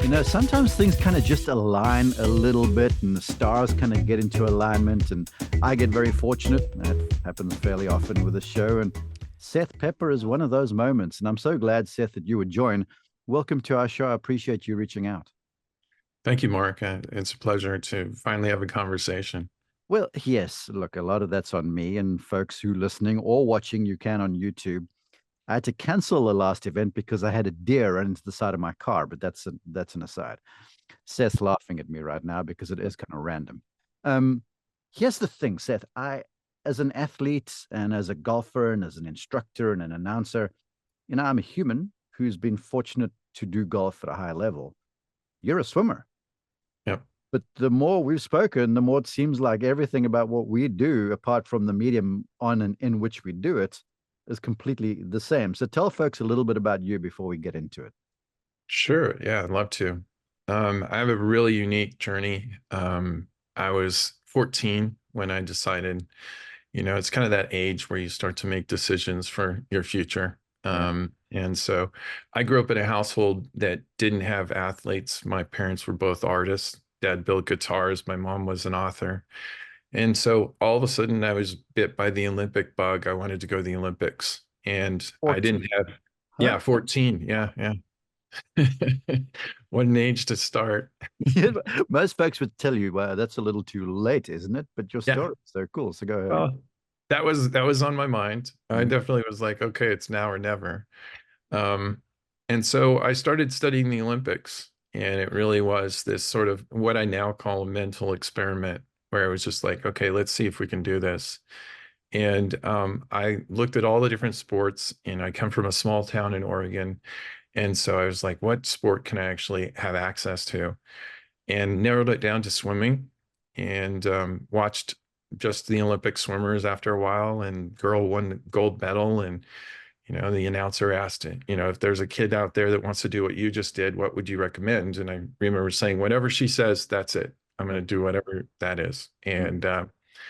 Sometimes things kind of just align a little bit and the stars kind of get into alignment. And I get very fortunate. That happens fairly often with the show. And Seth Pepper is one of those moments. And I'm so glad, Seth, that you would join. Welcome to our show. I appreciate you reaching out. Thank you, Mark. It's a pleasure to finally have a conversation. Well, yes, look, a lot of that's on me and folks who listening or watching, you can on YouTube. I had to cancel the last event because I had a deer run into the side of my car, but that's an aside. Seth's laughing at me right now because it is kind of random. Um, Here's the thing, Seth. As an athlete and as a golfer and as an instructor and an announcer, I'm a human who's been fortunate to do golf at a high level. You're a swimmer. Yep. But the more we've spoken, the more it seems like everything about what we do, apart from the medium on and in which we do it, is completely the same. So tell folks a little bit about you before we get into it. Sure. Yeah, I'd love to. I have a really unique journey. I was 14 when I decided, it's kind of that age where you start to make decisions for your future. Yeah. And so I grew up in a household that didn't have athletes. My parents were both artists. Dad built guitars. My mom was an author. And so all of a sudden I was bit by the Olympic bug. I wanted to go to the Olympics and I didn't 14. have, Huh? yeah, 14. Yeah, yeah. What an age to start. Yeah, most folks would tell you, well, that's a little too late, isn't it? But your Yeah. story is so cool. So go ahead. Well, that was on my mind. I Mm. definitely was like, okay, it's now or never. Um, and so I started studying the Olympics, and it really was this sort of what I now call a mental experiment, where it was just like, okay, let's see if we can do this. And I looked at all the different sports, and I come from a small town in Oregon. And so I was like, what sport can I actually have access to? And narrowed it down to swimming and watched just the Olympic swimmers after a while. And girl won the gold medal. And, the announcer asked, if there's a kid out there that wants to do what you just did, what would you recommend? And I remember saying, whatever she says, that's it. I'm going to do whatever that is. Mm. And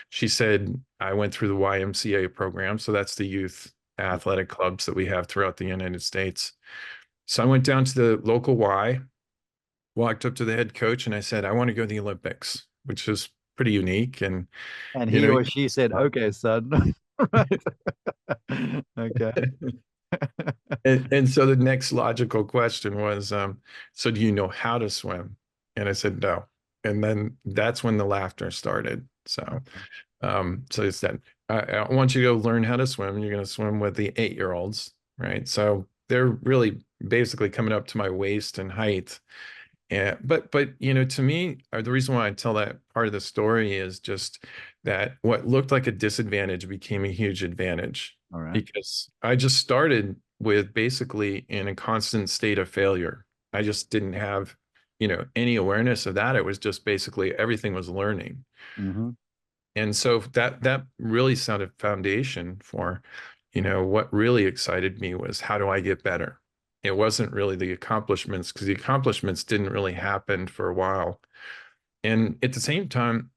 she said, I went through the YMCA program. So that's the youth athletic clubs that we have throughout the United States. So I went down to the local Y, walked up to the head coach, and I said, I want to go to the Olympics, which is pretty unique. And, And you he know, or she said, okay, son. Right. Okay. and so the next logical question was, so do you know how to swim? And I said, no. And then that's when the laughter started. So, Okay. so it's that I want you to go learn how to swim. You're going to swim with the 8-year-olds, right? So they're really basically coming up to my waist in height. Yeah, but to me, the reason why I tell that part of the story is just that what looked like a disadvantage became a huge advantage All right. because I just started with basically in a constant state of failure. I just didn't have, any awareness of that. It was just basically everything was learning. Mm-hmm. And so that really sounded foundation for, what really excited me was how do I get better? It wasn't really the accomplishments because the accomplishments didn't really happen for a while. And at the same time,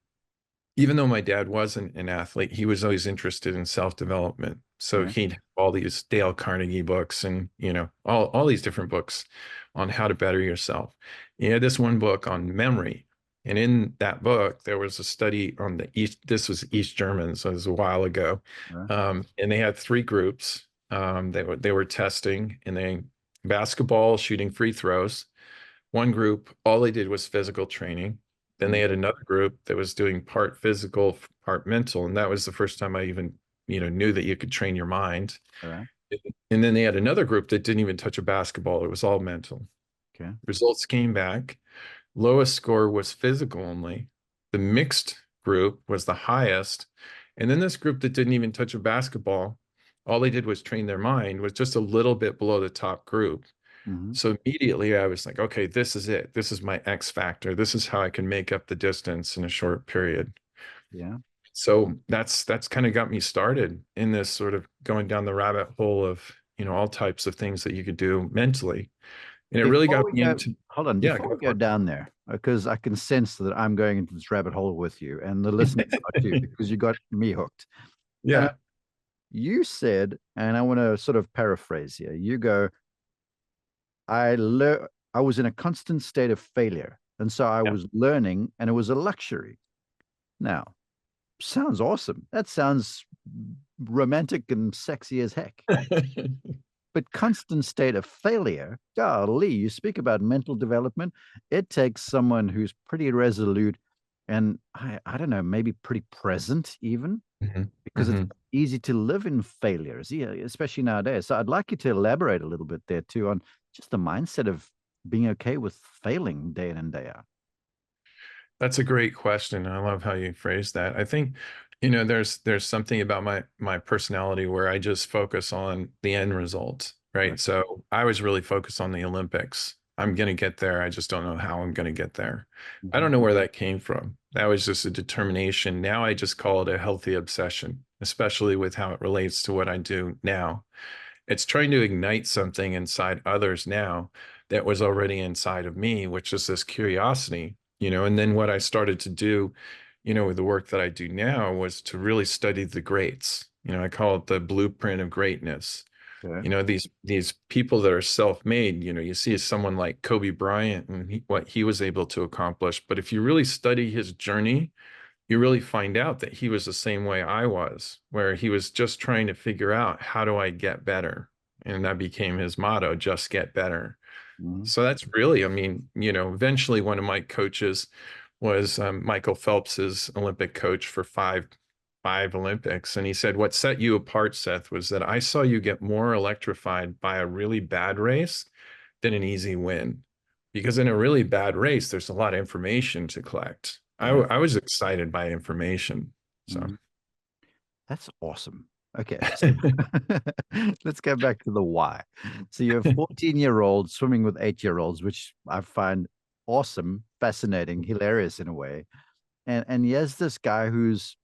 even though my dad wasn't an athlete, he was always interested in self-development. So Yeah. he'd have all these Dale Carnegie books and, all these different books on how to better yourself. He had this one book on memory. And in that book, there was a study on the East, this was East German, so it was a while ago. Yeah. And they had 3 groups. They were testing and basketball, shooting free throws. One group, all they did was physical training. Then they Mm. had another group that was doing part physical, part mental. And that was the first time I even, knew that you could train your mind. All right. And then they had another group that didn't even touch a basketball. It was all mental. Okay. Results came back. Lowest score was physical only. The mixed group was the highest. And then this group that didn't even touch a basketball, all they did was train their mind, was just a little bit below the top group. Mm-hmm. So immediately I was like, okay, this is it. This is my X factor. This is how I can make up the distance in a short period. Yeah. So that's kind of got me started in this sort of going down the rabbit hole of, all types of things that you could do mentally. And it really Before got we me go, into, hold on, yeah, before go we go for down there, because I can sense that I'm going into this rabbit hole with you and the listeners are too, it. because you got me hooked. Um, Yeah. you said, and I want to sort of paraphrase here, you go, I learned. I was in a constant state of failure. And so I Yeah. was learning, and it was a luxury. Now, sounds awesome. That sounds romantic and sexy as heck. But constant state of failure, golly, you speak about mental development. It takes someone who's pretty resolute and I don't know, maybe pretty present even, Mhm. because it's Mhm. easy to live in failures, yeah, especially nowadays. So I'd like you to elaborate a little bit there too on just the mindset of being okay with failing day in and day out. That's a great question. I love how you phrase that. I think, there's something about my personality where I just focus on the end result, Right. right? So I was really focused on the Olympics. I'm going to get there. I just don't know how I'm going to get there. I Mm-hmm. don't know where that came from. That was just a determination. Now I just call it a healthy obsession, especially with how it relates to what I do now. It's trying to ignite something inside others now that was already inside of me, which is this curiosity, and then what I started to do, with the work that I do now was to really study the greats. I call it the blueprint of greatness. Okay. These people that are self-made, you see someone like Kobe Bryant and what he was able to accomplish. But if you really study his journey, you really find out that he was the same way I was, where he was just trying to figure out, how do I get better? And that became his motto, just get better. Mm-hmm. So that's really, I mean, eventually one of my coaches was Michael Phelps's Olympic coach for five Olympics. And he said, what set you apart, Seth, was that I saw you get more electrified by a really bad race than an easy win. Because in a really bad race, there's a lot of information to collect. Right. I was excited by information. So Mm-hmm. That's awesome. Okay, so let's go back to the why. So you're a 14-year-old swimming with 8-year-olds, which I find awesome, fascinating, hilarious in a way. And here's this guy who's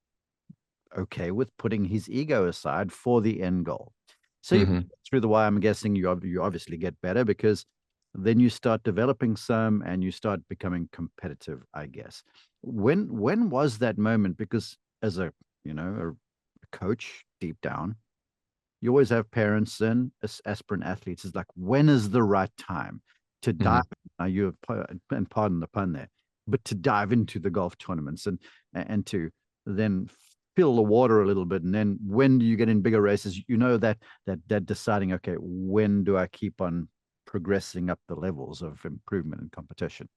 okay with putting his ego aside for the end goal. So you Mhm. through the why, I'm guessing you obviously get better because then you start developing some and you start becoming competitive, I guess. When was that moment? Because as a a coach deep down, you always have parents and aspirant athletes. Is like, when is the right time to dive? Mhm. Now you and pardon the pun there, but to dive into the golf tournaments and to then fill the water a little bit, and then when do you get in bigger races? You know that deciding, okay, when do I keep on progressing up the levels of improvement and competition?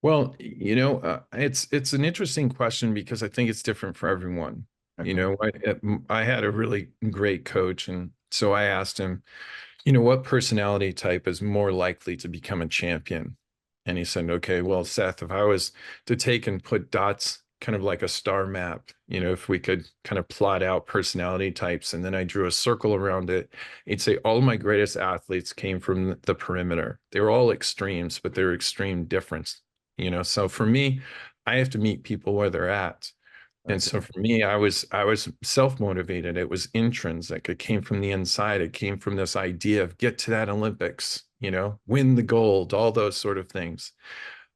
Well, it's an interesting question because I think it's different for everyone. Okay. I had a really great coach, and so I asked him, what personality type is more likely to become a champion? And he said, okay, well, Seth, if I was to take and put dots kind of like a star map, if we could kind of plot out personality types, and then I drew a circle around it, he'd say all of my greatest athletes came from the perimeter. They were all extremes, but they were extreme difference, So for me, I have to meet people where they're at. And Okay. so for me, I was self-motivated. It was intrinsic. It came from the inside. It came from this idea of get to that Olympics, win the gold, all those sort of things.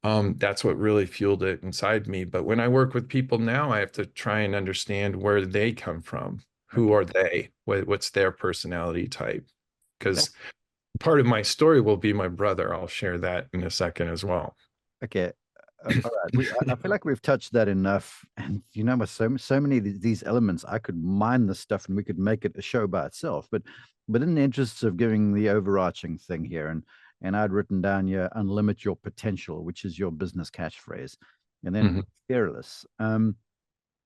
That's what really fueled it inside me. But when I work with people now, I have to try and understand where they come from. Who Okay. are they? What's their personality type? That, Because part of my story will be my brother. I'll share that in a second as well. okay. All right. I feel like we've touched that enough. And with so many of these elements, I could mine this stuff and we could make it a show by itself. But in the interests of giving the overarching thing here, and I'd written down here, unlimit your potential, which is your business catchphrase, and then Mhm. fearless. I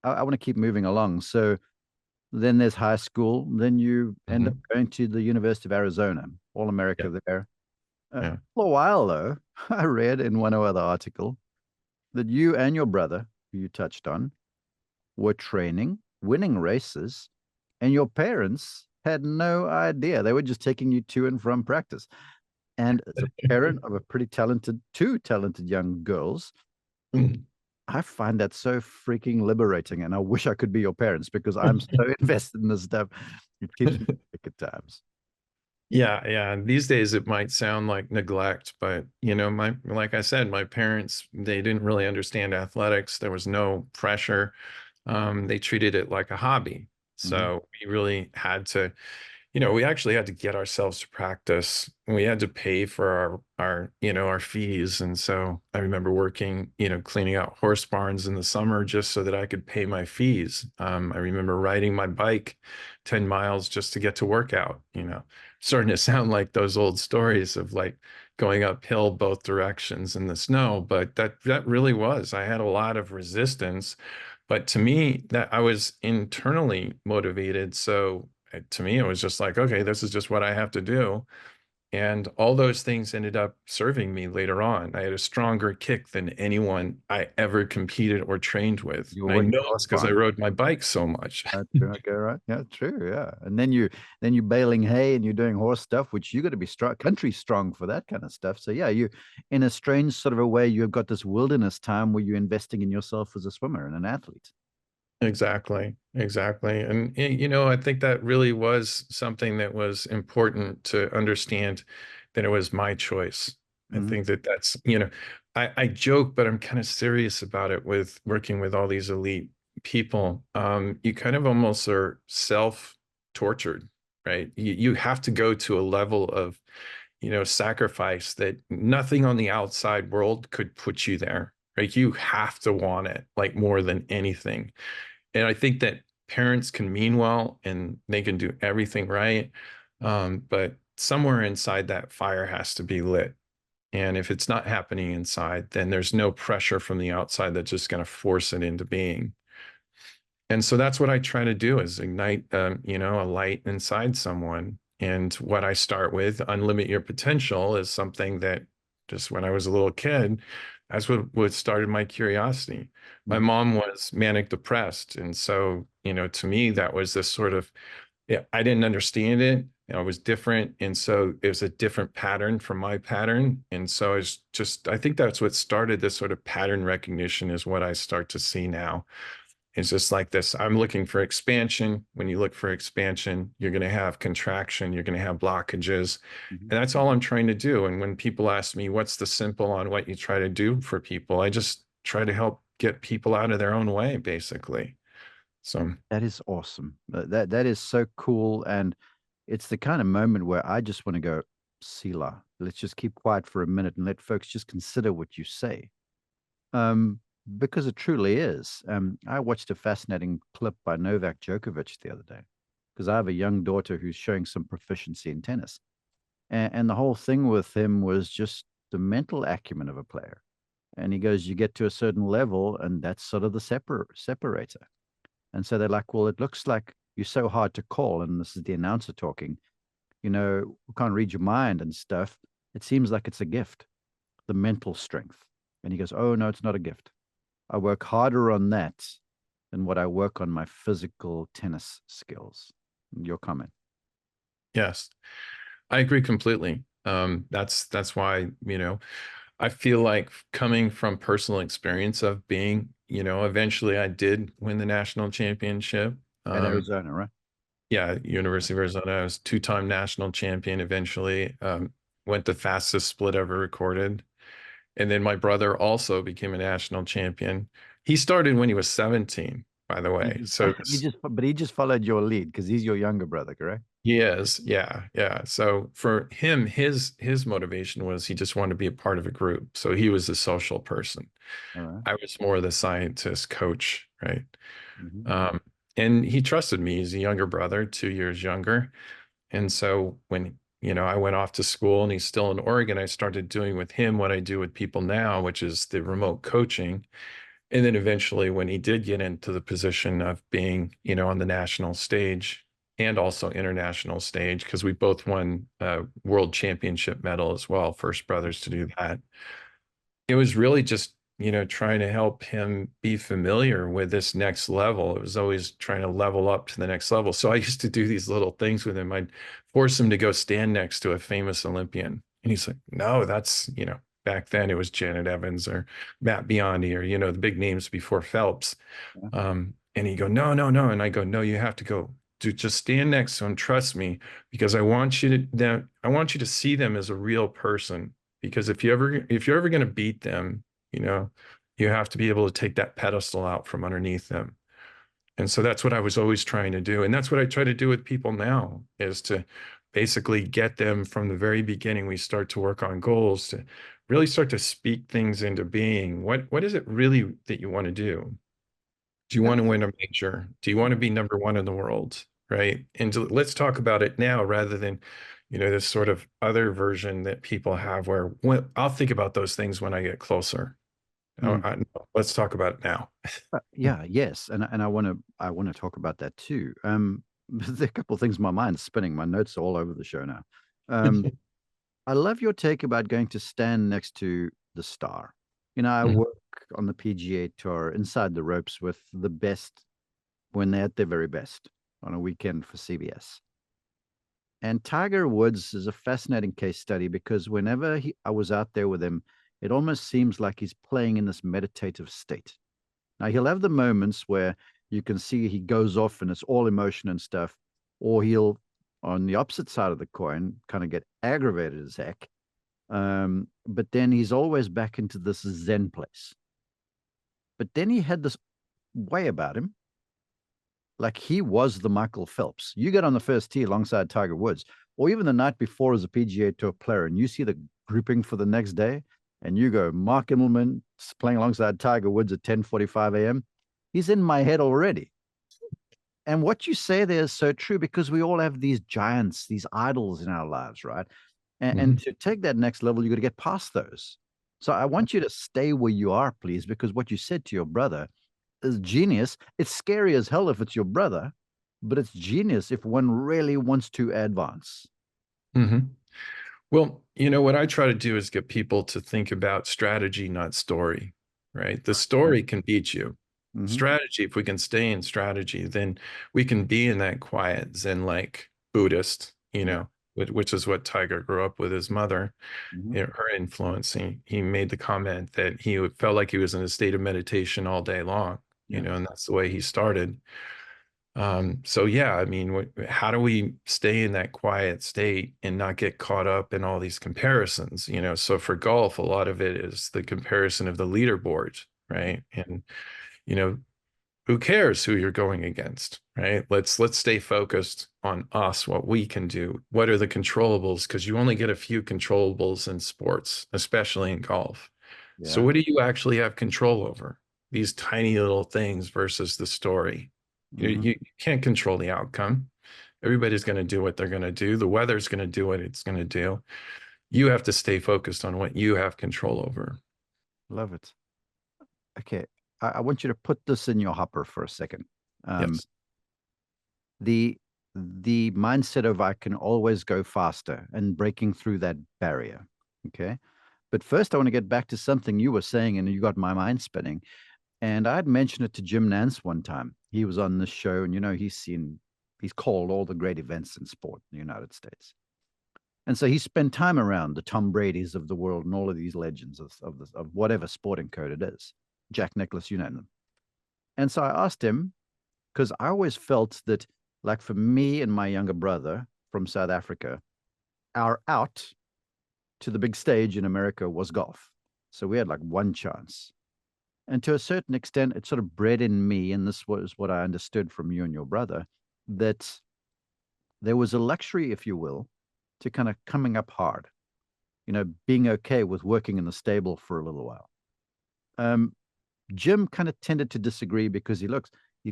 want to keep moving along. So then there's high school. Then you end up Mhm. going to the University of Arizona, All Yeah. America there. Yeah. For a while, though, I read in one or other article that you and your brother, who you touched on, were training, winning races, and your parents had no idea. They were just taking you to and from practice. And as a parent of a two talented young girls, I find that so freaking liberating. And I wish I could be your parents because I'm so invested in this stuff. It keeps me awake at times. Yeah, yeah. These days it might sound like neglect, but like I said, my parents, they didn't really understand athletics. There was no pressure. They treated it like a hobby. Mhm. So we really had to, we actually had to get ourselves to practice. We had to pay for our fees. And so I remember working, cleaning out horse barns in the summer just so that I could pay my fees. I remember riding my bike 10 miles just to get to work out, starting to sound like those old stories of like going uphill both directions in the snow. But that really was, I had a lot of resistance. But to me, that I was internally motivated. So to me, it was just like, okay, this is just what I have to do. And all those things ended up serving me later on. I had a stronger kick than anyone I ever competed or trained with. You were And I working know the it's horse because I barn. rode my bike so much. Okay, right. Yeah, true. Yeah. And then you baling hay and you're doing horse stuff, which you got to be strong, country strong for that kind of stuff. So yeah, you in a strange sort of a way, you've got this wilderness time where you're investing in yourself as a swimmer and an athlete. Exactly, exactly. And I think that really was something that was important to understand that it was my choice. I Mhm. think that I joke, but I'm kind of serious about it with working with all these elite people. You kind of almost are self-tortured, right? You have to go to a level of, sacrifice that nothing on the outside world could put you there. Right? You have to want it like more than anything. And I think that parents can mean well and they can do everything right. But somewhere inside that fire has to be lit. And if it's not happening inside, then there's no pressure from the outside that's just going to force it into being. And so that's what I try to do is ignite, a light inside someone. And what I start with, unlimit your potential, is something that just when I was a little kid, that's what started my curiosity. My Mhm. mom was manic depressed. And so, to me, that was this sort of, yeah, I didn't understand it. It was different. And so it was a different pattern from my pattern. And so it's just, I think that's what started this sort of pattern recognition is what I start to see now. It's just like this. I'm looking for expansion. When you look for expansion, you're going to have contraction, you're going to have blockages. Mhm. And that's all I'm trying to do. And when people ask me, what's the simple on what you try to do for people? I just try to help get people out of their own way, basically. So, That is awesome. That is so cool, and it's the kind of moment where I just want to go, Sila. Let's just keep quiet for a minute and let folks just consider what you say. Um, because it truly is. I watched a fascinating clip by Novak Djokovic the other day because I have a young daughter who's showing some proficiency in tennis, and the whole thing with him was just the mental acumen of a player. And he goes, you get to a certain level, and that's sort of the separator. And so they're like, well, it looks like you're so hard to call. And this is the announcer talking, we can't read your mind and stuff. It seems like it's a gift, the mental strength. And he goes, oh, no, it's not a gift. I work harder on that than what I work on my physical tennis skills. Your comment. yes, I agree completely. That's why, I feel like coming from personal experience of being, eventually I did win the national championship. At Um, Arizona, right? Yeah, University of Arizona. I was two-time national champion eventually. Went the fastest split ever recorded. And then my brother also became a national champion. He started when he was 17, by the He way. just, So but he just followed your lead because he's your younger brother, correct? he is, yeah, yeah. So for him, his motivation was he just wanted to be a part of a group. So he was a social person. All right. I was more the scientist coach, right? Mm-hmm. Um, and he trusted me. He's a younger brother, 2 years younger. And so when, I went off to school and he's still in Oregon, I started doing with him what I do with people now, which is the remote coaching. And then eventually when he did get into the position of being, on the national stage and also international stage, because we both won a world championship medal as well, first brothers to do that. It was really just, trying to help him be familiar with this next level. It was always trying to level up to the next level. So I used to do these little things with him. I'd force him to go stand next to a famous Olympian. And he's like, no, that's, back then it was Janet Evans or Matt Biondi or, the big names before Phelps. Yeah. And he'd go, no, no, no. And I go, no, you have to go. Just stand next to him. Trust me, because I want you to see them as a real person. Because if you're ever going to beat them, you know, you have to be able to take that pedestal out from underneath them. And so that's what I was always trying to do. And that's what I try to do with people now, is to basically get them from the very beginning. We start to work on goals to really start to speak things into being. What is it really that you want to do? Do you Yeah. want to win a major? Do you want to be number one in the world? Right. And let's talk about it now rather than, this sort of other version that people have where I'll think about those things when I get closer. Mm. Let's talk about it now. Yeah, yes, and I want to talk about that too. There are a couple of things my mind's spinning. My notes are all over the show now. I love your take about going to stand next to the star. I Mhm. work on the PGA Tour inside the ropes with the best when they're at their very best on a weekend for CBS. And Tiger Woods is a fascinating case study because whenever I was out there with him, it almost seems like he's playing in this meditative state. Now, he'll have the moments where you can see he goes off and it's all emotion and stuff, or he'll, on the opposite side of the coin, kind of get aggravated as heck. But then he's always back into this Zen place. But then he had this way about him, like he was the Michael Phelps. You get on the first tee alongside Tiger Woods, or even the night before as a PGA Tour player, and you see the grouping for the next day, and you go, Mark Immelman playing alongside Tiger Woods at 10:45 a.m. He's in my head already. And what you say there is so true because we all have these giants, these idols in our lives, right? And Mhm. to take that next level, you got to get past those. So I want you to stay where you are, please, because what you said to your brother is genius. It's scary as hell if it's your brother, but it's genius if one really wants to advance. Mhm. Well, what I try to do is get people to think about strategy, not story, right? The story can beat you. Mm-hmm. Strategy, if we can stay in strategy, then we can be in that quiet Zen like Buddhist, Yeah. which is what Tiger grew up with his mother, Mm-hmm. her influence. He made the comment that he felt like he was in a state of meditation all day long, Yeah. and that's the way he started. So yeah, I mean, how do we stay in that quiet state and not get caught up in all these comparisons? So for golf, a lot of it is the comparison of the leaderboard, right? And you know, who cares who you're going against, right? Let's stay focused on us, what we can do. What are the controllables? Because you only get a few controllables in sports, especially in golf. So Yeah. what do you actually have control over? These tiny little things versus the story. Mm-hmm. You can't control the outcome. Everybody's going to do what they're going to do. The weather's going to do what it's going to do. You have to stay focused on what you have control over. Love it. Okay. I want you to put this in your hopper for a second. Um, Yes. the the mindset of I can always go faster and breaking through that barrier. Okay. But first, I want to get back to something you were saying, and you got my mind spinning. And I had mentioned it to Jim Nance one time. He was on this show, and he's called all the great events in sport in the United States. And so he spent time around the Tom Brady's of the world and all of these legends of whatever sporting code it is. Jack Nicklaus, you know them. And so I asked him, because I always felt that, like for me and my younger brother from South Africa, our out to the big stage in America was golf. So we had like one chance. And to a certain extent, it sort of bred in me, and this was what I understood from you and your brother, that there was a luxury, if you will, to kind of coming up hard, being okay with working in the stable for a little while. Um, Jim kind of tended to disagree because he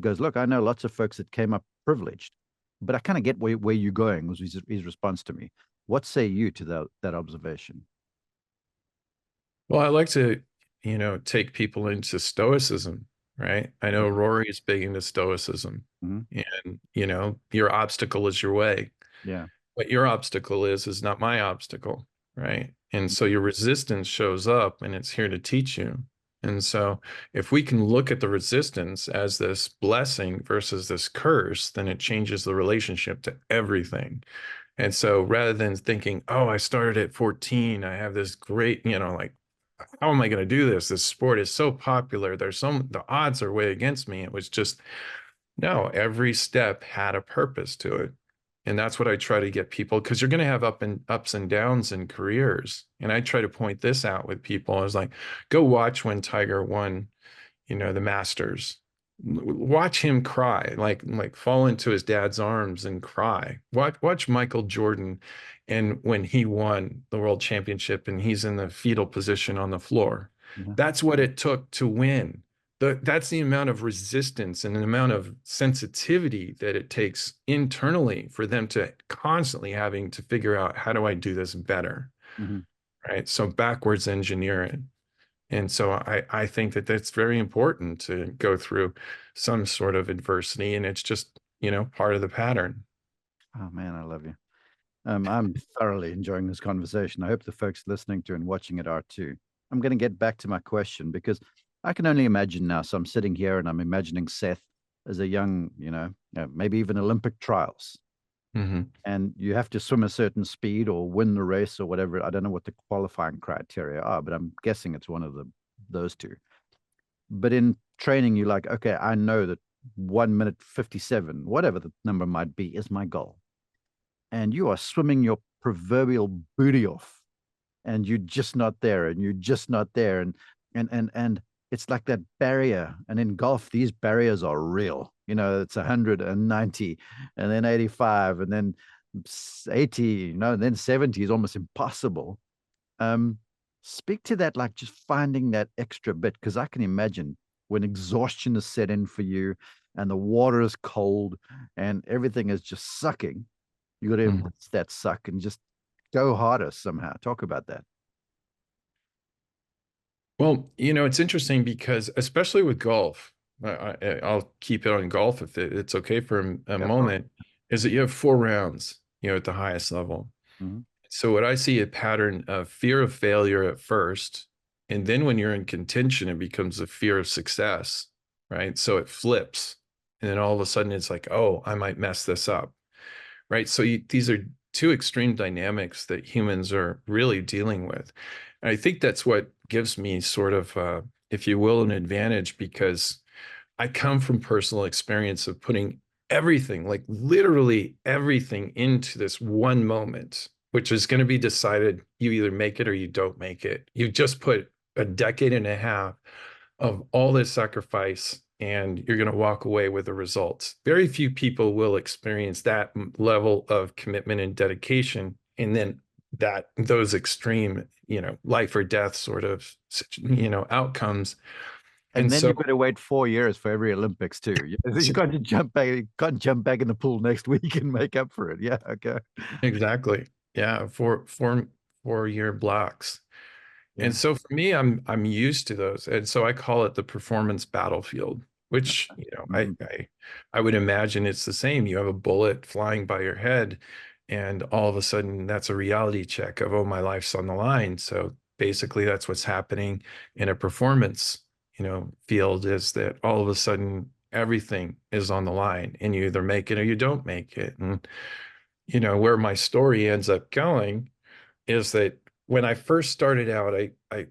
goes, look, I know lots of folks that came up privileged, but I kind of get where you're going, was his response to me. What say you to that observation? Well, I like to, take people into stoicism, right? I know Mhm. Rory is big into stoicism, Mhm. and, your obstacle is your way. Yeah. What your obstacle is not my obstacle, right? And so your resistance shows up and it's here to teach you. And so if we can look at the resistance as this blessing versus this curse, then it changes the relationship to everything. And so rather than thinking, oh, I started at 14, I have this great, like, how am I going to do this? This sport is so popular. The odds are way against me. It was just, no, every step had a purpose to it. And that's what I try to get people, because you're going to have ups and downs in careers. And I try to point this out with people. I was like, go watch when Tiger won, the Masters. watch him cry, like fall into his dad's arms and cry. Watch Michael Jordan, and when he won the world championship and he's in the fetal position on the floor, Yeah. that's what it took to win. That's the amount of resistance and the amount of sensitivity that it takes internally for them to constantly having to figure out, how do I do this better? Hmm. Right. So backwards engineering. And so I think that that's very important to go through some sort of adversity, and it's just, part of the pattern. Oh man, I love you. I'm thoroughly enjoying this conversation. I hope the folks listening to and watching it are too. I'm going to get back to my question because I can only imagine now. So I'm sitting here and I'm imagining Seth as a young, maybe even Olympic trials. Hmm. And you have to swim a certain speed or win the race or whatever. I don't know what the qualifying criteria are, but I'm guessing it's one of those two. But in training, you're like, okay, I know that 1 minute 57, whatever the number might be, is my goal. And you are swimming your proverbial booty off, and you're just not there, and you're just not there. And it's like that barrier. And in golf, these barriers are real. It's 190 and then 85 and then 80, and then 70 is almost impossible. Um, Speak to that, like just finding that extra bit, because I can imagine when exhaustion is set in for you and the water is cold and everything is just sucking, you got to Hmm. embrace that suck and just go harder somehow. Talk about that. Well, it's interesting because especially with golf, I'll keep it on golf if it's okay for a Go for moment, is that you have 4 rounds, at the highest level. it. Hmm. So what I see a pattern of fear of failure at first, and then when you're in contention, it becomes a fear of success, right? So it flips, and then all of a sudden it's like, oh, I might mess this up, right? So these are two extreme dynamics that humans are really dealing with. And I think that's what gives me sort of, if you will, an advantage, because I come from personal experience of putting everything, like literally everything, into this one moment, which is going to be decided. You either make it or you don't make it. You just put a decade and a half of all this sacrifice, and you're going to walk away with the results. Very few people will experience that level of commitment and dedication. And then those extreme, life or death sort of, outcomes. And And then so you've got to wait 4 years for every Olympics too. You can't jump back. You can't jump back in the pool next week and make up for it. Yeah. Okay. exactly. Yeah, 4 year blocks. And Yeah. so for me, I'm used to those. And so I call it the performance battlefield, which, Hmm. I would imagine it's the same. You have a bullet flying by your head, and all of a sudden that's a reality check of, oh, my life's on the line. So basically that's what's happening in a performance, field, is that all of a sudden everything is on the line, and you either make it or you don't make it. And where my story ends up going is that when I first started out,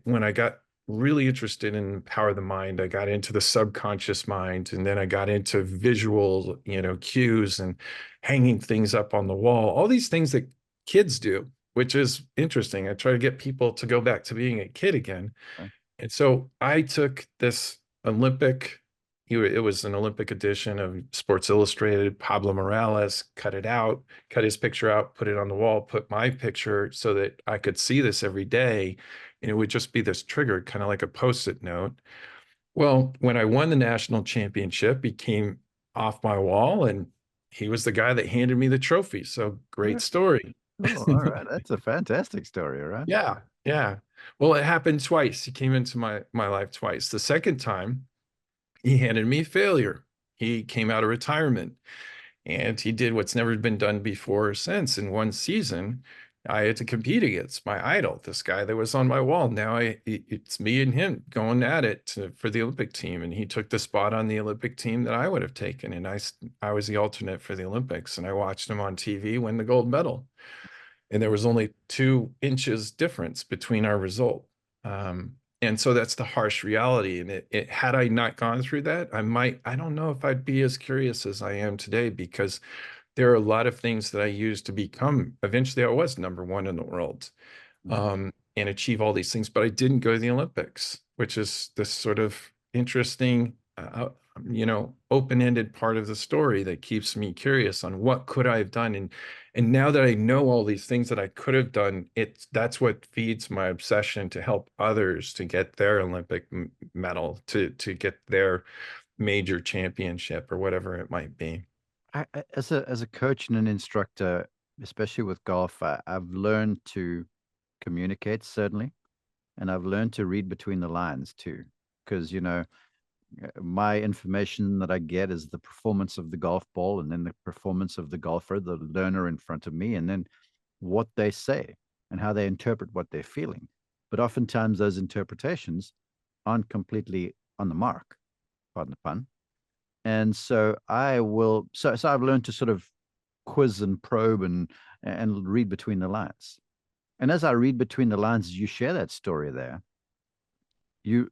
when I got really interested in power of the mind, I got into the subconscious mind, and then I got into visual, cues and hanging things up on the wall, all these things that kids do, which is interesting. I try to get people to go back to being a kid again. And so I took this Olympic, it was an Olympic edition of Sports Illustrated, Pablo Morales, cut it out, cut his picture out, put it on the wall, put my picture so that I could see this every day. And it would just be this trigger, kind of like a post-it note. Well, when I won the national championship, he came off my wall, and he was the guy that handed me the trophy. So Yeah. great story. Oh, all right. That's a fantastic story. All right. Yeah, yeah. Well, it happened twice. He came into my life twice. The second time, he handed me failure. He came out of retirement, and he did what's never been done before or since. In one season, I had to compete against my idol, this guy that was on my wall. Now it's me and him going at it for the Olympic team, and he took the spot on the Olympic team that I would have taken, and I was the alternate for the Olympics, and I watched him on TV win the gold medal, and there was only 2 inches difference between our result. And so that's the harsh reality. And had I not gone through that, I don't know if I'd be as curious as I am today, because there are a lot of things that I used to become. Eventually, I was number one in the world, Mhm. and achieve all these things, but I didn't go to the Olympics, which is this sort of interesting open-ended part of the story that keeps me curious on what could I have done. And now that I know all these things that I could have done, that's what feeds my obsession to help others to get their Olympic medal, to get their major championship or whatever it might be. As a coach and an instructor, especially with golf, I've learned to communicate, certainly, and I've learned to read between the lines too. Because, my information that I get is the performance of the golf ball, and then the performance of the golfer, the learner in front of me, and then what they say and how they interpret what they're feeling. But oftentimes those interpretations aren't completely on the mark, pardon the pun. And so I've learned to sort of quiz and probe and read between the lines. And as I read between the lines, as you share that story there, you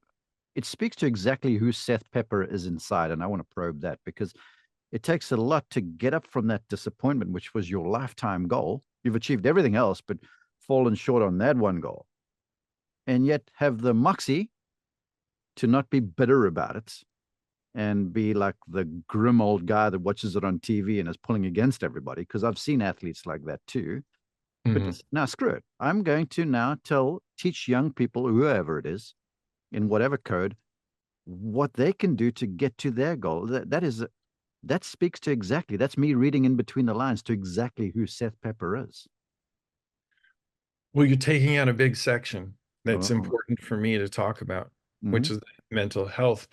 it speaks to exactly who Seth Pepper is inside. And I want to probe that because it takes a lot to get up from that disappointment, which was your lifetime goal. You've achieved everything else, but fallen short on that one goal. And yet have the moxie to not be bitter about it and be like the grim old guy that watches it on TV and is pulling against everybody. Because I've seen athletes like that too. But Mhm. now screw it. I'm going to now teach young people, whoever it is, in whatever code, what they can do to get to their goal. That speaks to exactly, that's me reading in between the lines to exactly who Seth Pepper is. Well, you're taking out a big section that's Oh, important for me to talk about, mm-hmm. which is the mental health,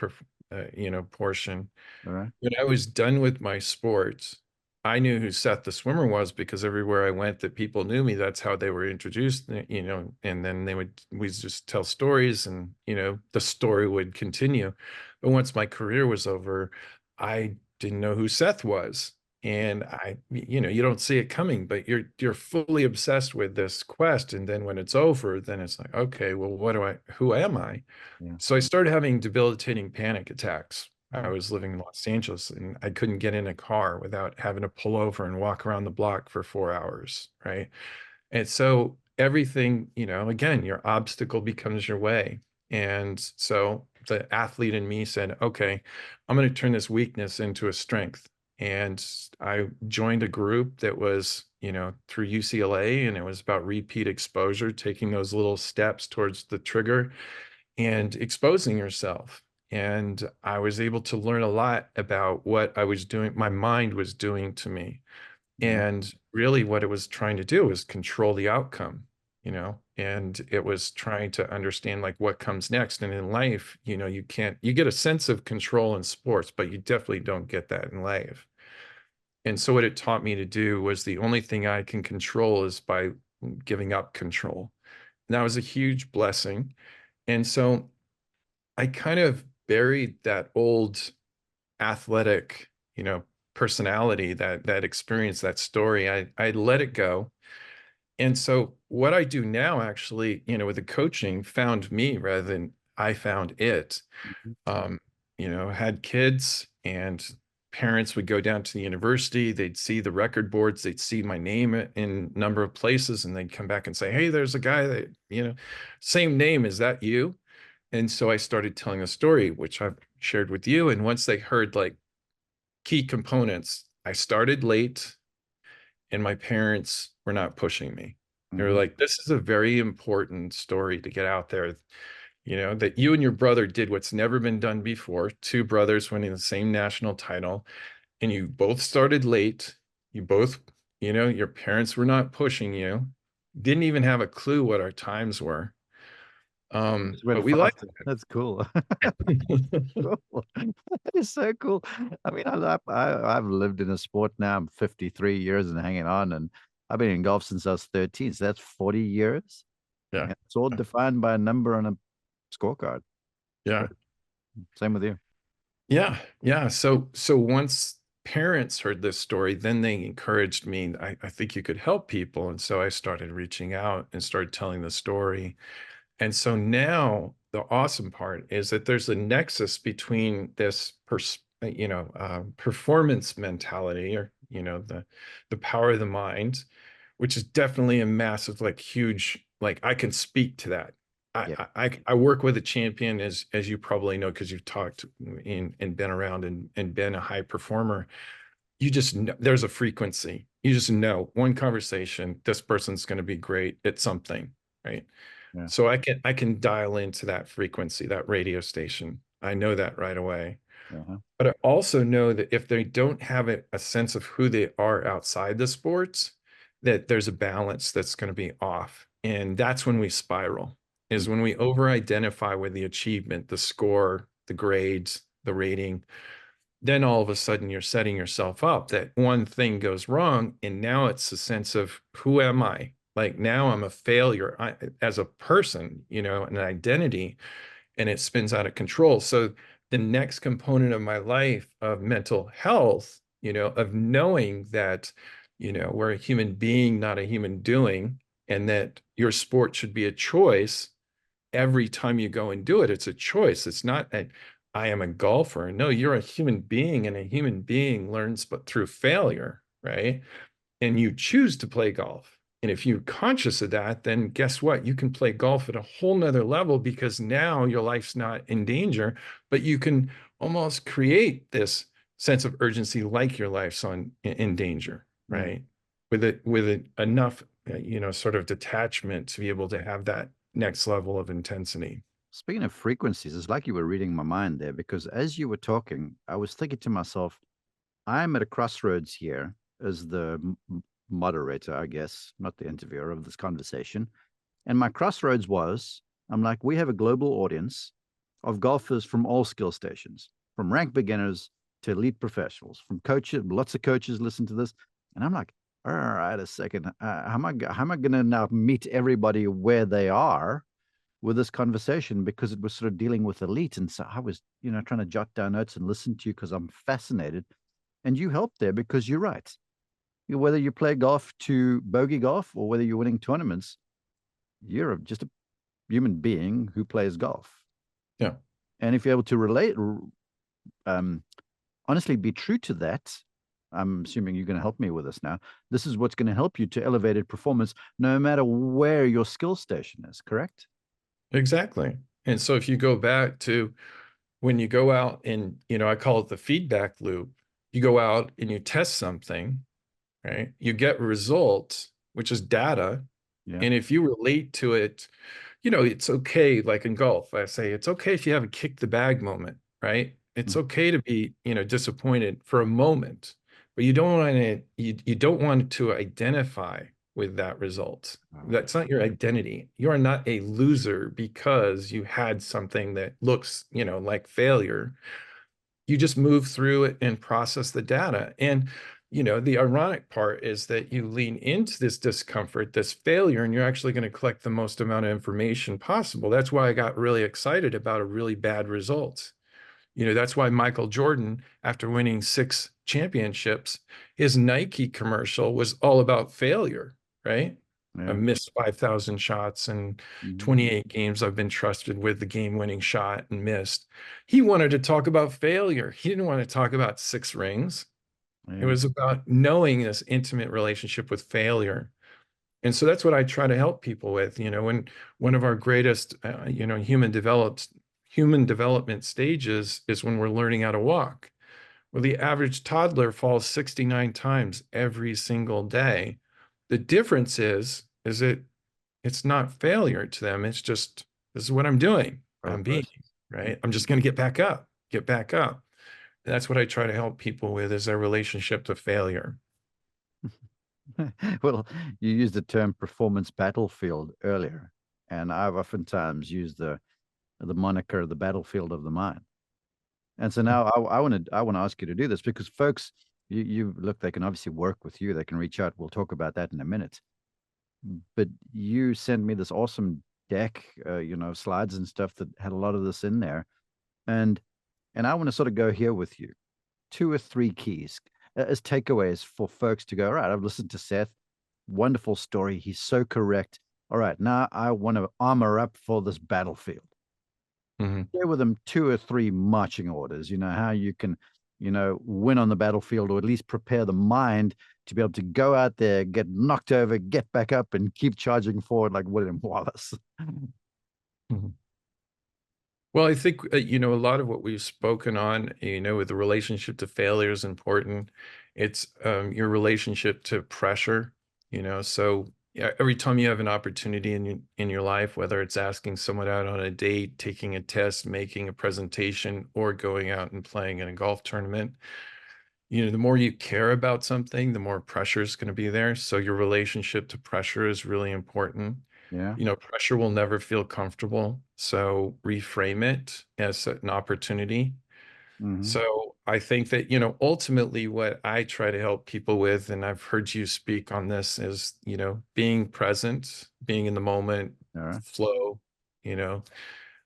portion. All right. When I was done with my sports, I knew who Seth the swimmer was because everywhere I went that people knew me, that's how they were introduced, and then we just tell stories and, the story would continue. But once my career was over, I didn't know who Seth was. And you don't see it coming, but you're fully obsessed with this quest. And then when it's over, then it's like, okay, well, who am I? Yeah. So I started having debilitating panic attacks. I was living in Los Angeles and I couldn't get in a car without having to pull over and walk around the block for 4 hours, right? And so everything, again, your obstacle becomes your way. And so the athlete in me said, okay, I'm going to turn this weakness into a strength. And I joined a group that was, through UCLA, and it was about repeat exposure, taking those little steps towards the trigger and exposing yourself. And I was able to learn a lot about what I was doing, my mind was doing to me. Yeah. And really what it was trying to do was control the outcome, and it was trying to understand like what comes next. And in life, you get a sense of control in sports, but you definitely don't get that in life. And so what it taught me to do was the only thing I can control is by giving up control. And that was a huge blessing. And so I kind of buried that old athletic, personality, that experience, that story. I let it go. And so what I do now actually, with the coaching found me rather than I found it. Mhm. Um, had kids and parents would go down to the university, they'd see the record boards, they'd see my name in a number of places, and they'd come back and say, hey, there's a guy that, same name, is that you? And so I started telling a story, which I've shared with you. And once they heard like key components, I started late and my parents were not pushing me. They were Mhm. like, this is a very important story to get out there, that you and your brother did what's never been done before. Two brothers winning the same national title, and you both started late. You both, your parents were not pushing you, didn't even have a clue what our times were. Just went But we liked faster. That's cool. it. Cool. That is so cool. I mean, I've lived in a sport now. I'm 53 years and hanging on, and I've been in golf since I was 13. So that's 40 years. Yeah. And it's all defined by a number on a scorecard. It's Yeah. great. Same with you. Yeah. Yeah. So once parents heard this story, then they encouraged me. I think you could help people. And so I started reaching out and started telling the story. And so now the awesome part is that there's a nexus between this performance mentality, or the power of the mind, which is definitely a massive, like huge, like I can speak to that. Yeah. I work with a champion, as you probably know, because you've talked and been around and been a high performer. You just know, there's a frequency. You just know one conversation, this person's going to be great at something, right? Yeah. So I can dial into that frequency, that radio station. I know that right away. Uh-huh. But I also know that if they don't have a sense of who they are outside the sports, that there's a balance that's going to be off. And that's when we spiral, is when we over-identify with the achievement, the score, the grades, the rating. Then all of a sudden you're setting yourself up that one thing goes wrong. And now it's a sense of who am I? Like now I'm a failure as a person, an identity, and it spins out of control. So the next component of my life of mental health, of knowing that, we're a human being, not a human doing, and that your sport should be a choice every time you go and do it. It's a choice. It's not that I am a golfer. No, you're a human being, and a human being learns but through failure, right? And you choose to play golf. And if you're conscious of that, then guess what? You can play golf at a whole nother level, because now your life's not in danger, but you can almost create this sense of urgency like your life's in danger, Yeah. right? With enough, sort of detachment to be able to have that next level of intensity. Speaking of frequencies, it's like you were reading my mind there, because as you were talking, I was thinking to myself, I'm at a crossroads here as the moderator, I guess, not the interviewer of this conversation. And my crossroads was, I'm like, we have a global audience of golfers from all skill stations, from rank beginners to elite professionals, from coaches. Lots of coaches listen to this. And I'm like, all right, a second. How am I going to now meet everybody where they are with this conversation? Because it was sort of dealing with elite. And so I was, trying to jot down notes and listen to you because I'm fascinated. And you helped there because you're right. Whether you play golf to bogey golf or whether you're winning tournaments, you're just a human being who plays golf. Yeah. And if you're able to relate, um, honestly, be true to that, I'm assuming you're going to help me with this now. This is what's going to help you to elevated performance, no matter where your skill station is, correct? Exactly. And so if you go back to when you go out and, I call it the feedback loop, you go out and you test something, right? You get results, which is data. Yeah. And if you relate to it, it's okay. Like in golf, I say it's okay if you have a kick the bag moment, right? It's Mm. okay to be, disappointed for a moment, but you don't want to identify with that result. Oh, That's not your identity. You are not a loser because you had something that looks, like failure. You just move through it and process the data. And, the ironic part is that you lean into this discomfort, this failure, and you're actually going to collect the most amount of information possible. That's why I got really excited about a really bad result. That's why Michael Jordan, after winning 6 championships, his Nike commercial was all about failure, right? I yeah. missed 5,000 shots and Mhm. 28 games I've been trusted with the game-winning shot and missed. He wanted to talk about failure. He didn't want to talk about 6 rings. It Yeah. was about knowing this intimate relationship with failure. And so that's what I try to help people with. When one of our greatest, human development stages is when we're learning how to walk. Well, the average toddler falls 69 times every single day. The difference is it's not failure to them. It's just, this is what I'm doing. I'm being, Progress. right? I'm just going to get back up, get back up. And that's what I try to help people with, is their relationship to failure. Well, you used the term performance battlefield earlier, and I've oftentimes used the moniker the battlefield of the mind. And so now I want to ask you to do this because folks, you look, they can obviously work with you. They can reach out. We'll talk about that in a minute. But you sent me this awesome deck, slides and stuff that had a lot of this in there, and I want to sort of go here with you. 2 or 3 keys as takeaways for folks to go, all right, I've listened to Seth. Wonderful story. He's so correct. All right, now I want to armor up for this battlefield. Mhm. Share with them 2 or 3 marching orders, how you can, win on the battlefield, or at least prepare the mind to be able to go out there, get knocked over, get back up, and keep charging forward like William Wallace. Mhm. Well, I think, a lot of what we've spoken on, with the relationship to failure is important. It's your relationship to pressure, so yeah, every time you have an opportunity in your life, whether it's asking someone out on a date, taking a test, making a presentation, or going out and playing in a golf tournament, the more you care about something, the more pressure is going to be there. So your relationship to pressure is really important. Yeah. Pressure will never feel comfortable. So reframe it as an opportunity. Hmm. So I think that, ultimately what I try to help people with, and I've heard you speak on this, is, being present, being in the moment, All right. flow, you know.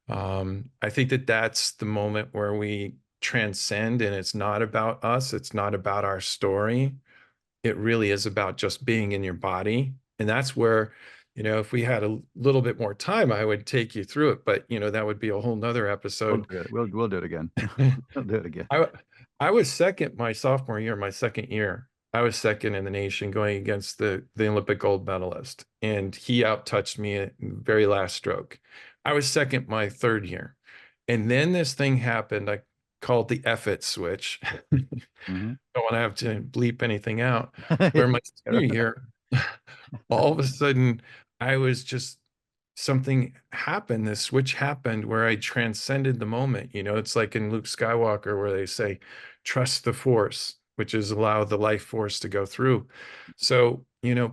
I think that that's the moment where we transcend, and it's not about us, it's not about our story. It really is about just being in your body. And that's where, if we had a little bit more time, I would take you through it. But, that would be a whole nother We'll episode. do it. We'll do it again. We'll do it again. I I was second my sophomore year, my second year. I was second in the nation going against the Olympic gold medalist, and he outtouched me at the very last stroke. I was second my third year, and then this thing happened. I called the F it switch. Hmm. Don't want to have to bleep anything out. Where my senior year, all of a sudden, I was just something happened. This switch happened where I transcended the moment. It's like in Luke Skywalker where they say, trust the force, which is allow the life force to go through. So,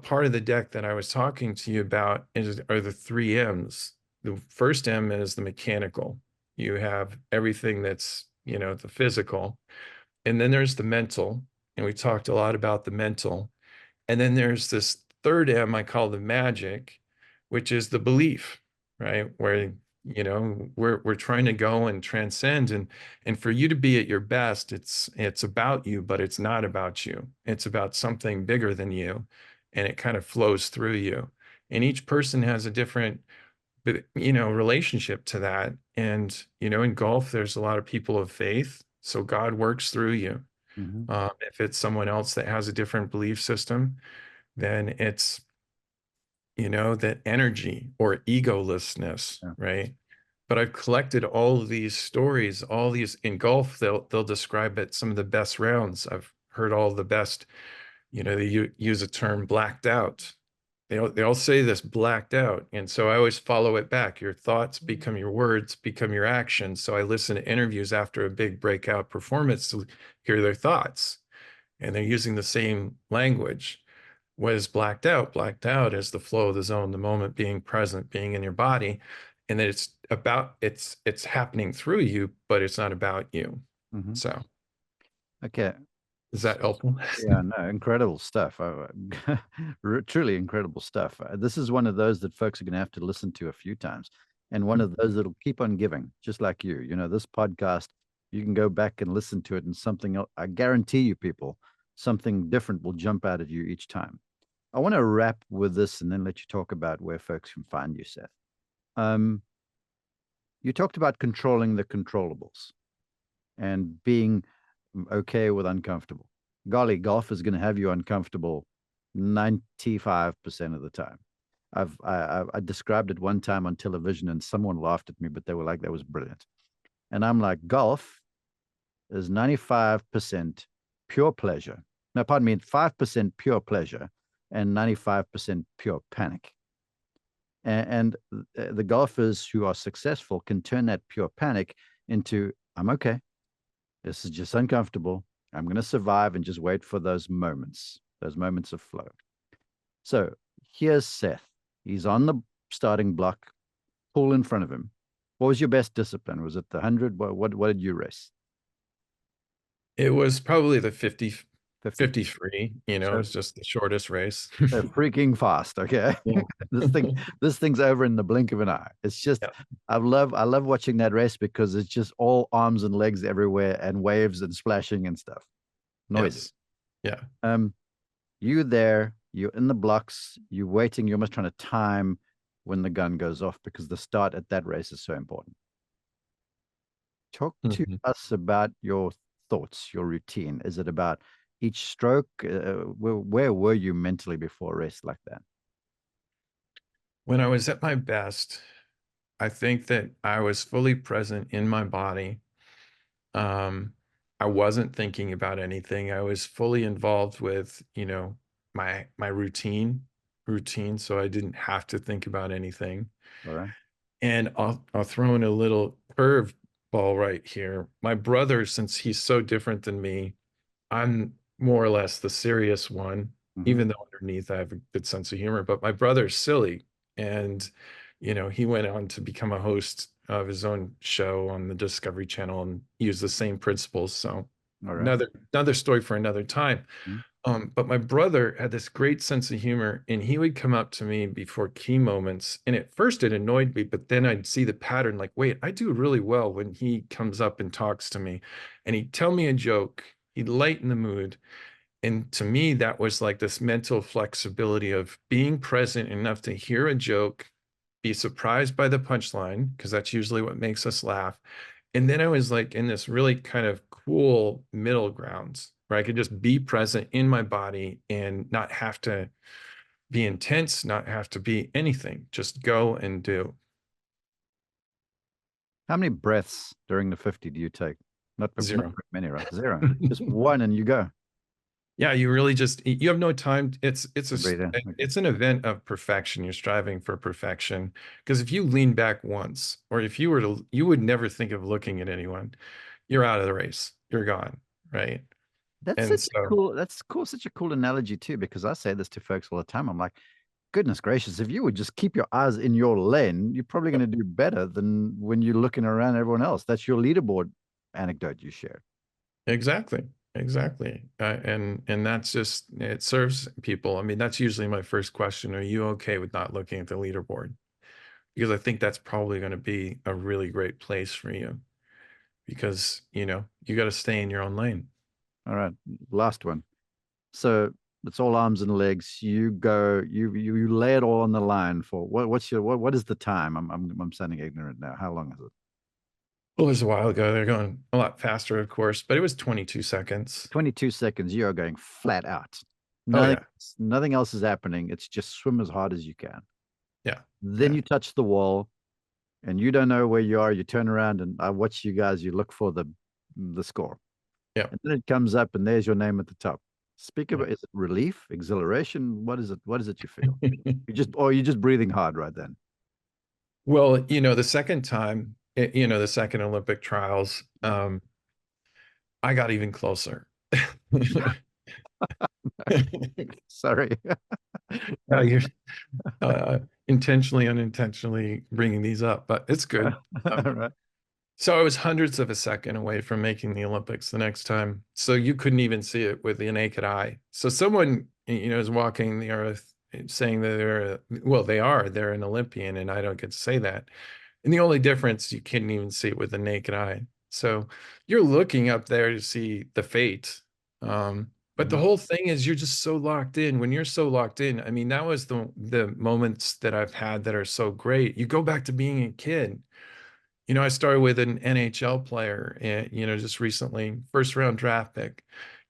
part of the deck that I was talking to you about are the three M's. The first M is the mechanical. You have everything that's, the physical. And then there's the mental. And we talked a lot about the mental. And then there's this third M I call the magic, which is the belief, right? Where, we're trying to go and transcend, and for you to be at your best, it's about you, but it's not about you. It's about something bigger than you, and it kind of flows through you. And each person has a different, relationship to that. And, in golf, there's a lot of people of faith. So God works through you. Hmm. If it's someone else that has a different belief system, then it's, that energy or egolessness, Yeah. right? But I've collected all of these stories, all these in golf, they'll describe it some of the best rounds. I've heard all the best, they use a term blacked out. They all say this blacked out. And so I always follow it back. Your thoughts become your words, become your actions. So I listen to interviews after a big breakout performance to hear their thoughts. And they're using the same language. What is blacked out? Blacked out is the flow of the zone, the moment being present, being in your body. And that it's happening through you, but it's not about you. Hmm. So Okay. is that helpful? Yeah, no, incredible stuff. Truly incredible stuff. This is one of those that folks are going to have to listen to a few times, and one of those that'll keep on giving, just like you. This podcast, you can go back and listen to it, and something else, I guarantee you, people, something different will jump out at you each time. I want to wrap with this and then let you talk about where folks can find you, Seth. Um, you talked about controlling the controllables and being okay with uncomfortable. Golly, golf is going to have you uncomfortable 95% of the time. I described it one time on television and someone laughed at me, but they were like, that was brilliant. And I'm like, golf is 95% pure pleasure. No, pardon me, 5% pure pleasure and 95% pure panic. And the golfers who are successful can turn that pure panic into, I'm okay. This is just uncomfortable. I'm going to survive and just wait for those moments of flow. So here's Seth. He's on the starting block, pool in front of him. What was your best discipline? Was it the 100? What did you race? It was probably the 50, 50. 53, So it's just the shortest race. they're freaking fast. Okay. Yeah. this thing, this thing's over in the blink of an eye. It's just, Yeah, I love watching that race because it's just all arms and legs everywhere and waves and splashing and stuff. Noisy. yes. Yeah. Um, you there, you're in the blocks, you're waiting, you're almost trying to time when the gun goes off because the start at that race is so important. Talk to Mhm. us about your thoughts, your routine. Is it about each stroke? Where were you mentally before a race like that? When I was at my best, I think that I was fully present in my body. Um, I wasn't thinking about anything. I was fully involved with, my routine, so I didn't have to think about anything. All right. And I'll throw in a little curve ball right here. My brother, since he's so different than me, I'm more or less the serious one, Mm-hmm. even though underneath I have a good sense of humor. But my brother's silly. And, he went on to become a host of his own show on the Discovery Channel and use the same principles. So All right. another story for another time. Mm-hmm. But my brother had this great sense of humor, and he would come up to me before key moments. And at first it annoyed me, but then I'd see the pattern like, wait, I do really well when he comes up and talks to me. And he'd tell me a joke, he'd lighten the mood. And to me, that was like this mental flexibility of being present enough to hear a joke, be surprised by the punchline, because that's usually what makes us laugh. And then I was like in this really kind of cool middle grounds where I could just be present in my body and not have to be intense, not have to be anything, just go and do. How many breaths during the 50 do you take? Not very Zero. many, right? Zero. Just one and you go. Yeah, you really just you have no time. Breathe in. Okay. It's an event of perfection. You're striving for perfection. Because if you lean back once, or if you were to, you would never think of looking at anyone. You're out of the race. You're gone, right? That's And such a so cool, that's cool, such a cool analogy too, because I say this to folks all the time. I'm like, goodness gracious, if you would just keep your eyes in your lane, you're probably going to do better than when you're looking around everyone else. That's your leaderboard anecdote you shared. exactly, exactly. And that's just it serves people. I mean, that's usually my first question. Are you okay with not looking at the leaderboard? Because I think that's probably going to be a really great place for you because, you got to stay in your own lane. All right, last one. So it's all arms and legs. You go, you lay it all on the line for what is the time? I'm sounding ignorant now. How long is it? Well, it was a while ago. They're going a lot faster, of course, but it was 22 seconds. 22 seconds. You are going flat out. Oh Nothing, yeah. nothing else is happening. It's just swim as hard as you can. Yeah. Then Yeah. you touch the wall, and you don't know where you are. You turn around, and I watch you guys. You look for the score, Yeah. and then it comes up, and there's your name at the top. Speak Yeah. about, is it relief, exhilaration? What is it? What is it you feel? You're just breathing hard right then. Well, the second time, the second Olympic trials, I got even closer. Sorry. You're intentionally, unintentionally bringing these up, but it's good. All right. So I was hundreds of a second away from making the Olympics the next time. So you couldn't even see it with the naked eye. So someone, is walking the earth saying that they're an Olympian, and I don't get to say that. And the only difference, you couldn't even see it with the naked eye. So you're looking up there to see the fate. But the Mhm. whole thing is you're just so locked in. When you're so locked in, I mean, that was the moments that I've had that are so great. You go back to being a kid. I started with an NHL player, and just recently, first round draft pick,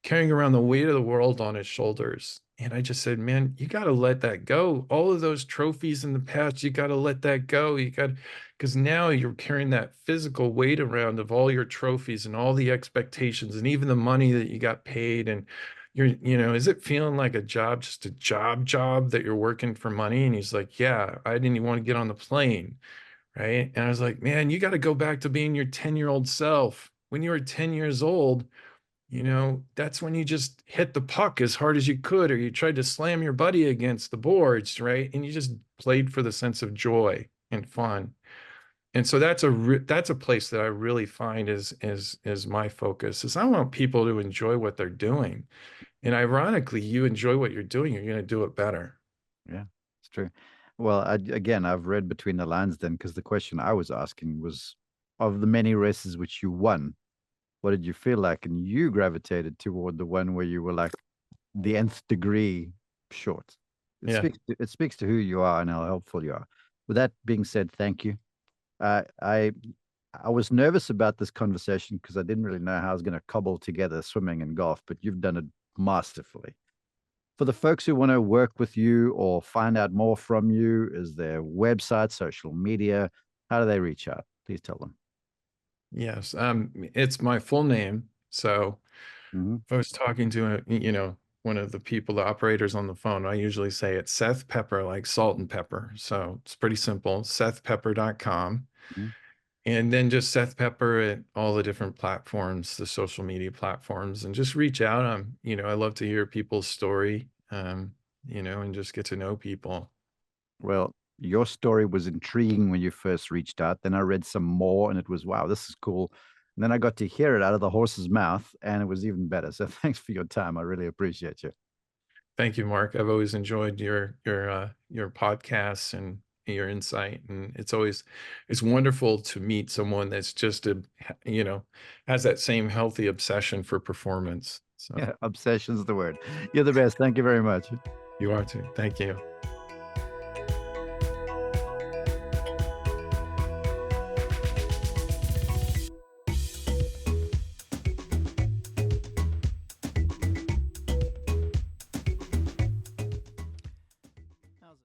carrying around the weight of the world on his shoulders. And I just said, man, you got to let that go. All of those trophies in the past, you got to let that go. Because now you're carrying that physical weight around of all your trophies and all the expectations and even the money that you got paid. And is it feeling like a job, just a job that you're working for money? And he's like, yeah, I didn't even want to get on the plane. Right. And I was like, man, you got to go back to being your 10-year-old self. When you were 10 years old, that's when you just hit the puck as hard as you could, or you tried to slam your buddy against the boards, right? And you just played for the sense of joy and fun. And so that's a place that I really find is my focus is I want people to enjoy what they're doing. And ironically, you enjoy what you're doing, you're going to do it better. Yeah, it's true. Well, again, I've read between the lines then, because the question I was asking was, of the many races which you won, what did you feel like? And you gravitated toward the one where you were like the nth degree short. Yeah. It speaks to who you are and how helpful you are. With that being said, thank you. Uh, I I was nervous about this conversation because I didn't really know how I was going to cobble together swimming and golf, but you've done it masterfully. For the folks who want to work with you or find out more from you, is there website, social media? How do they reach out? Please tell them. Yes. It's my full name. So Mm-hmm. if I was talking to one of the people, the operators on the phone, I usually say it's Seth Pepper, like salt and pepper. So it's pretty simple, sethpepper.com. Mm-hmm. And then just Seth Pepper at all the different platforms, the social media platforms, and just reach out. I love to hear people's story, and just get to know people. Well, your story was intriguing when you first reached out. Then I read some more and it was, wow, this is cool. And then I got to hear it out of the horse's mouth and it was even better. So thanks for your time. I really appreciate you. Thank you, Mark. I've always enjoyed your podcasts and your insight, and it's wonderful to meet someone that's just has that same healthy obsession for performance. So Yeah, obsession's the word. You're the best. Thank you very much. you are too. Thank you.